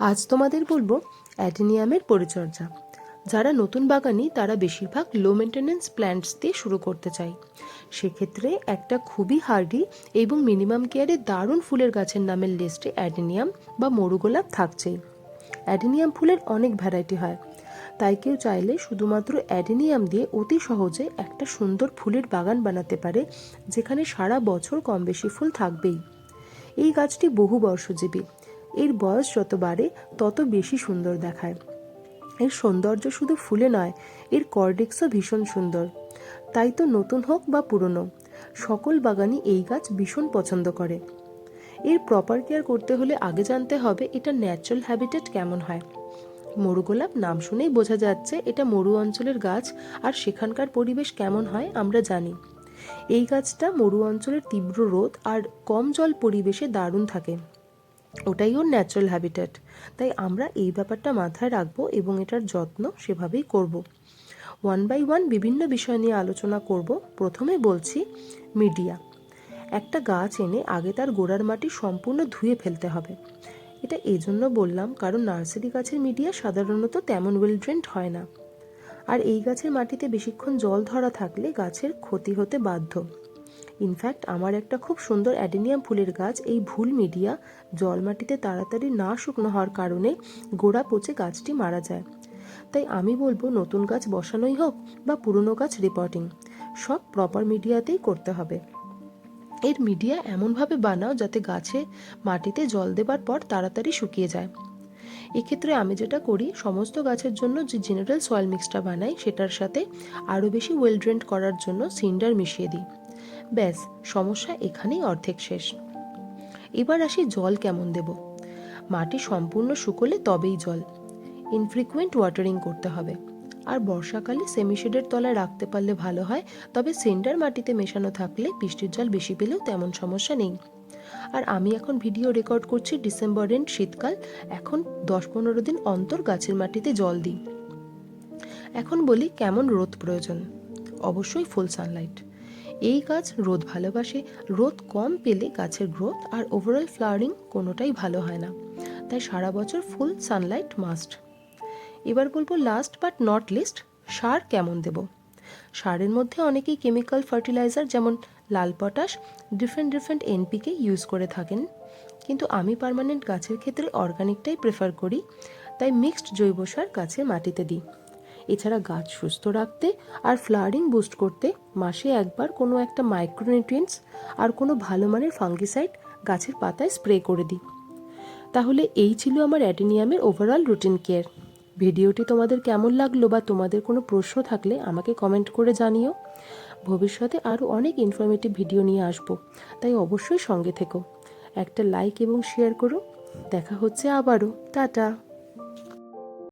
আজ তোমাদের বলবো অ্যাডেনিয়ামের পরিচর্যা। যারা নতুন বাগানি তারা বেশিরভাগ লো মেনটেন্যান্স প্ল্যান্টস দিয়ে শুরু করতে চাই। সেক্ষেত্রে একটা খুবই হার্ডি এবং মিনিমাম কেয়ারে দারুণ ফুলের গাছের নামের লিস্টে অ্যাডেনিয়াম বা মরুগোলাপ থাকছেই। অ্যাডেনিয়াম ফুলের অনেক ভ্যারাইটি হয়, তাই কেউ চাইলে শুধুমাত্র অ্যাডেনিয়াম দিয়ে অতি সহজে একটা সুন্দর ফুলের বাগান বানাতে পারে, যেখানে সারা বছর কম বেশি ফুল থাকবেই। এই গাছটি বহু বর্ষজীবী। এর বয়স যত বাড়ে তত বেশি সুন্দর দেখায়। এর সৌন্দর্য শুধু ফুলে নয়, এর কর্ডেক্সও ভীষণ সুন্দর। তাই তো নতুন হোক বা পুরনো, সকল বাগানই এই গাছ ভীষণ পছন্দ করে। এর প্রপার কেয়ার করতে হলে আগে জানতে হবে এটা ন্যাচারাল হ্যাবিটেট কেমন হয়। মরুগোলাপ নাম শুনেই বোঝা যাচ্ছে এটা মরু অঞ্চলের গাছ, আর সেখানকার পরিবেশ কেমন হয় আমরা জানি। এই গাছটা মরু অঞ্চলের তীব্র রোদ আর কম জল পরিবেশে দারুণ থাকে, ওটাই ওর ন্যাচারাল হ্যাবিটেট। তাই আমরা এই ব্যাপারটা মাথায় রাখবো এবং এটার যত্ন সেভাবেই করব। ওয়ান বাই ওয়ান বিভিন্ন বিষয় নিয়ে আলোচনা করব। প্রথমে বলছি মিডিয়া। একটা গাছ এনে আগে তার গোড়ার মাটি সম্পূর্ণ ধুয়ে ফেলতে হবে। এটা এই জন্য বললাম কারণ নার্সারি গাছের মিডিয়া সাধারণত তেমন ওয়েল ড্রেন্ড হয় না, আর এই গাছের মাটিতে বেশিক্ষণ জল ধরা থাকলে গাছের ক্ষতি হতে বাধ্য। ইনফ্যাক্ট আমার একটা খুব সুন্দর অ্যাডেনিয়াম ফুলের গাছ এই ভুল মিডিয়া জল মাটিতে তাড়াতাড়ি না শুকনো হওয়ার কারণে গোড়া পচে গাছটি মারা যায়। তাই আমি বলবো নতুন গাছ বসানোই হোক বা পুরনো গাছ রিপোর্টিং, সব প্রপার মিডিয়াতেই করতে হবে। এর মিডিয়া এমনভাবে বানাও যাতে গাছে মাটিতে জল দেবার পর তাড়াতাড়ি শুকিয়ে যায়। এক্ষেত্রে আমি যেটা করি, সমস্ত গাছের জন্য যে জেনারেল সয়েল মিক্সটা বানাই সেটার সাথে আরও বেশি ওয়েল ড্রেন্ড করার জন্য সিন্ডার মিশিয়ে দিই। ব্যাস, সমস্যা এখানেই অর্ধেক শেষ। এবার আসি জল কেমন দেব। মাটি সম্পূর্ণ শুকোলে তবেই জল। ইনফ্রিকুয়েন্ট ওয়াটারিং করতে হবে। আর বর্ষাকালে সেমিশেডের তলায় রাখতে পারলে ভালো হয়, তবে সেন্ডার মাটিতে মেশানো থাকলে বৃষ্টির জল বেশি পেলেও তেমন সমস্যা নেই। আর আমি এখন ভিডিও রেকর্ড করছি ডিসেম্বর এন্ড শীতকাল, এখন 10-15 দিন অন্তর গাছের মাটিতে জল দিই। এখন বলি কেমন রোদ প্রয়োজন। অবশ্যই ফুল সানলাইট। এই গাছ রোদ ভালোবাসে। রোদ কম পেলে গাছের গ্রোথ আর ওভারঅল ফ্লাওয়ারিং কোনোটাই ভালো হয় না, তাই সারা বছর ফুল সানলাইট মাস্ট। এবার বলবো লাস্ট বাট নট লিস্ট, সার কেমন দেব। সারের মধ্যে অনেকেই কেমিক্যাল ফার্টিলাইজার যেমন লাল পটাশ, ডিফারেন্ট এনপিকে ইউজ করে থাকেন, কিন্তু আমি পার্মানেন্ট গাছের ক্ষেত্রে অর্গানিকটাই প্রেফার করি। তাই মিক্সড জৈব সার গাছের মাটিতে দিই। এছাড়া গাছ সুস্থ রাখতে আর ফ্লাওয়ারিং বুস্ট করতে মাসে একবার কোনো একটা মাইক্রোনিউট্রিয়েন্টস আর কোনো ভালো মানের ফাঙ্গিসাইড গাছের পাতায় স্প্রে করে দিই। তাহলে এই ছিল আমার অ্যাডেনিয়ামের ওভারঅল রুটিন কেয়ার। ভিডিওটি তোমাদের কেমন লাগলো বা তোমাদের কোনো প্রশ্ন থাকলে আমাকে কমেন্ট করে জানিও। ভবিষ্যতে আরও অনেক ইনফরমেটিভ ভিডিও নিয়ে আসবো, তাই অবশ্যই সঙ্গে থেকো। একটা লাইক এবং শেয়ার করো। দেখা হচ্ছে আবারও। টাটা।